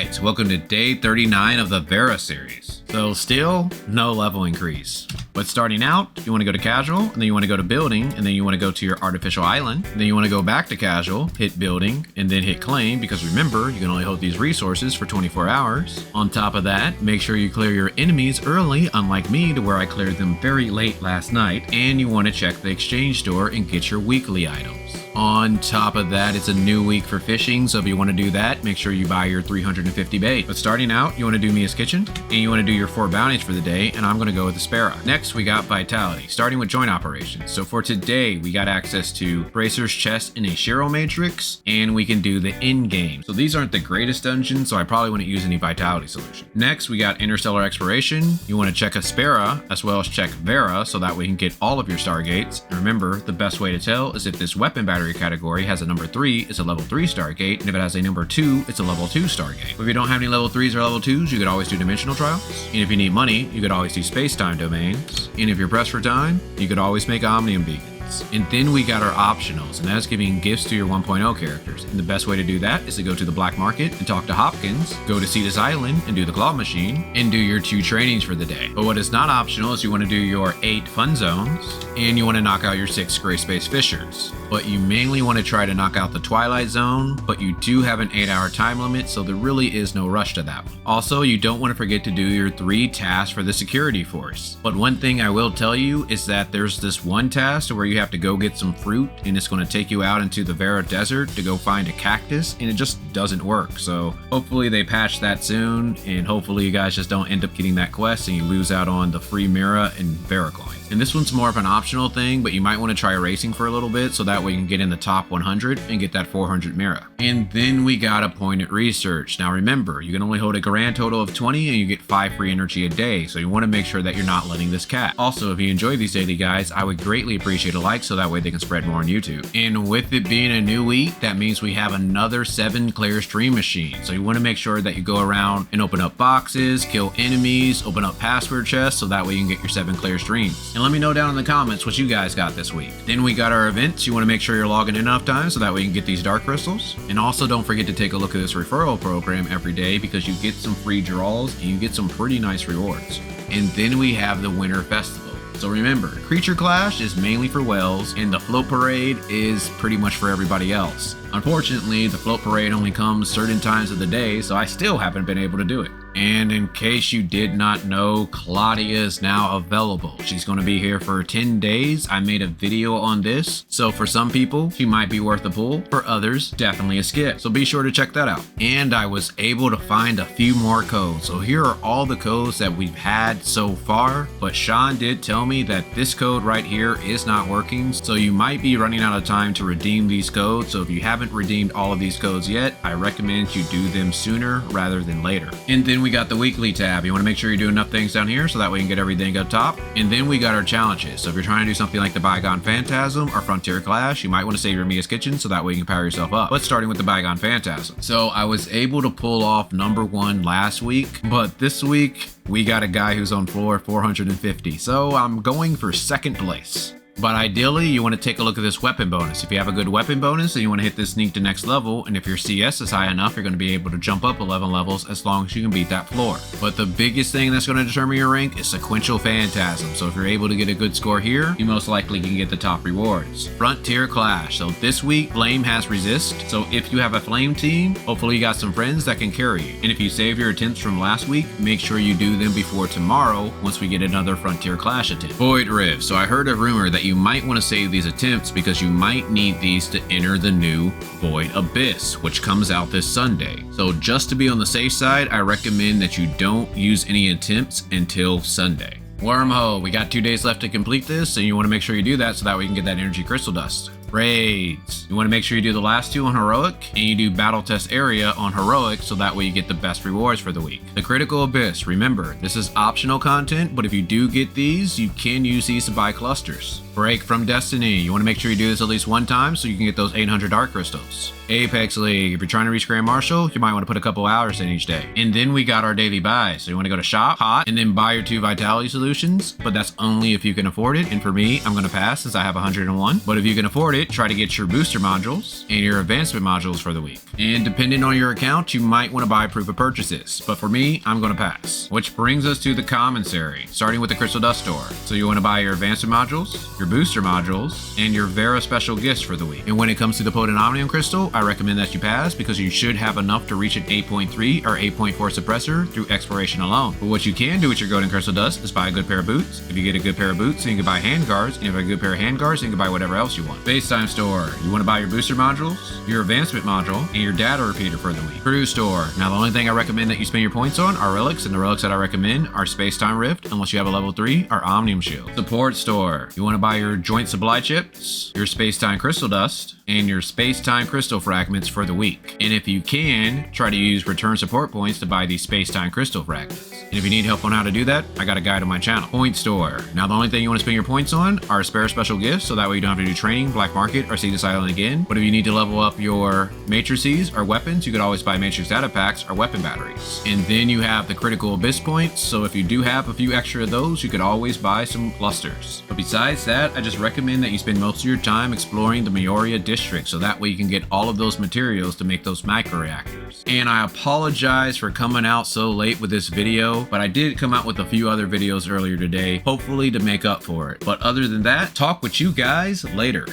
Alright, welcome to day 39 of the Vera Series. So still, no level increase. But starting out, you want to go to casual, and then you want to go to building, and then you want to go to your artificial island, and then you want to go back to casual, hit building, and then hit claim, because remember, you can only hold these resources for 24 hours. On top of that, make sure you clear your enemies early, unlike me, to where I cleared them very late last night, and you want to check the exchange store and get your weekly items. On top of that, it's a new week for fishing, so if you want to do that, make sure you buy your 350 bait. But starting out, you want to do Mia's Kitchen, and you want to do your 4 bounties for the day, and I'm going to go with the Sparrow. Next, we got Vitality, starting with joint operations. So for today, we got access to Bracer's Chest in a Shiro Matrix, and we can do the in-game. So these aren't the greatest dungeons, so I probably wouldn't use any Vitality solution. Next, we got Interstellar Exploration. You want to check a Sparrow, as well as check Vera, so that way you can get all of your Stargates. And remember, the best way to tell is if this weapon battery category has a number 3, it's a level 3 Stargate, and if it has a number 2, it's a level 2 Stargate. If you don't have any level 3s or level 2s, you could always do Dimensional Trials. And if you need money, you could always do Space-Time Domains. And if you're pressed for time, you could always make Omnium Beacons. And then we got our optionals, and that's giving gifts to your 1.0 characters. And the best way to do that is to go to the black market and talk to Hopkins, go to Cetus Island and do the Claw Machine, and do your 2 trainings for the day. But what is not optional is you want to do your 8 fun zones, and you want to knock out your 6 Greyspace Fishers. But you mainly want to try to knock out the Twilight Zone, but you do have an 8-hour time limit, so there really is no rush to that one. Also, you don't want to forget to do your 3 tasks for the security force. But one thing I will tell you is that there's this one task where you have to go get some fruit, and it's going to take you out into the Vera Desert to go find a cactus, and it just doesn't work. So hopefully they patch that soon, and hopefully you guys just don't end up getting that quest and you lose out on the free Mira and Vera coins. And this one's more of an optional thing, but you might want to try racing for a little bit so that way you can get in the top 100 and get that 400 Mira. And then we got appointed research. Now remember, you can only hold a grand total of 20 and you get 5 free energy a day, so you want to make sure that you're not letting this cap. Also, if you enjoy these daily guides, I would greatly appreciate a like so that way they can spread more on YouTube. And with it being a new week, that means we have another 7 Clare stream machines. So you want to make sure that you go around and open up boxes, kill enemies, open up password chests, so that way you can get your 7 Clare streams. And let me know down in the comments what you guys got this week. Then we got our events. You want to make sure you're logging in enough time so that way you can get these dark crystals. And also don't forget to take a look at this referral program every day, because you get some free draws and you get some pretty nice rewards. And then we have the Winter Festival. So remember, Creature Clash is mainly for whales, and the Float Parade is pretty much for everybody else. Unfortunately, the Float Parade only comes certain times of the day, so I still haven't been able to do it. And in case you did not know, Claudia is now available. She's going to be here for 10 days. I made a video on this, so for some people, she might be worth a pull. For others, definitely a skip. So be sure to check that out. And I was able to find a few more codes. So here are all the codes that we've had so far, but Sean did tell me that this code right here is not working, so you might be running out of time to redeem these codes. So if you haven't redeemed all of these codes yet, I recommend you do them sooner rather than later. And then we got the weekly tab. You want to make sure you do enough things down here so that way you can get everything up top. And then we got our challenges. So if you're trying to do something like the Bygone Phantasm or Frontier Clash, you might want to save your Mia's Kitchen so that way you can power yourself up. But starting with the Bygone Phantasm. So I was able to pull off number 1 last week, but this week we got a guy who's on floor 450. So I'm going for 2nd place. But ideally, you want to take a look at this weapon bonus. If you have a good weapon bonus, then you want to hit this sneak to next level, and if your CS is high enough, you're going to be able to jump up 11 levels as long as you can beat that floor. But the biggest thing that's going to determine your rank is Sequential Phantasm. So if you're able to get a good score here, you most likely can get the top rewards. Frontier Clash. So this week, Flame has Resist. So if you have a Flame team, hopefully you got some friends that can carry you. And if you save your attempts from last week, make sure you do them before tomorrow once we get another Frontier Clash attempt. Void Rift. So I heard a rumor that you might want to save these attempts because you might need these to enter the new Void Abyss, which comes out this Sunday. So just to be on the safe side, I recommend that you don't use any attempts until Sunday. Wormhole, we got 2 days left to complete this, and you want to make sure you do that so that way you can get that energy crystal dust. Raids. You want to make sure you do the last 2 on Heroic, and you do Battle Test Area on Heroic so that way you get the best rewards for the week. The Critical Abyss. Remember, this is optional content, but if you do get these, you can use these to buy clusters. Break from Destiny. You want to make sure you do this at least one time so you can get those 800 Dark Crystals. Apex League. If you're trying to reach Grand Marshal, you might want to put a couple hours in each day. And then we got our daily buys. So you want to go to shop, hot, and then buy your 2 vitality solutions, but that's only if you can afford it. And for me, I'm going to pass since I have 101. But if you can afford it, try to get your booster modules and your advancement modules for the week. And depending on your account, you might want to buy proof of purchases. But for me, I'm going to pass. Which brings us to the Commissary, starting with the Crystal Dust store. So you want to buy your advancement modules, your booster modules, and your Vera special gifts for the week. And when it comes to the Potent Omnium Crystal, I recommend that you pass because you should have enough to reach an 8.3 or 8.4 suppressor through exploration alone. But what you can do with your Golden Crystal Dust is buy a good pair of boots. If you get a good pair of boots, then you can buy hand guards. And if you have a good pair of hand guards, then you can buy whatever else you want. FaceTime store. You want to buy your booster modules, your advancement module, and your data repeater for the week. Crew store. Now the only thing I recommend that you spend your points on are relics, and the relics that I recommend are Space-Time Rift, unless you have a level 3, or Omnium Shield. Support store. You want to buy your joint supply chips, your Space-Time Crystal Dust, and your Space-Time Crystal Fragments for the week. And if you can, try to use return support points to buy these Space-Time Crystal Fragments. And if you need help on how to do that, I got a guide on my channel. Point store. Now the only thing you want to spend your points on are spare special gifts, so that way you don't have to do training, black market, or see this island again. But if you need to level up your matrices or weapons, you could always buy matrix data packs or weapon batteries. And then you have the critical abyss points, so if you do have a few extra of those, you could always buy some clusters. But besides that, I just recommend that you spend most of your time exploring the Mirroria district, so that way you can get all of those materials to make those micro reactors. And I apologize for coming out so late with this video, but I did come out with a few other videos earlier today, hopefully to make up for it. But other than that, talk with you guys later.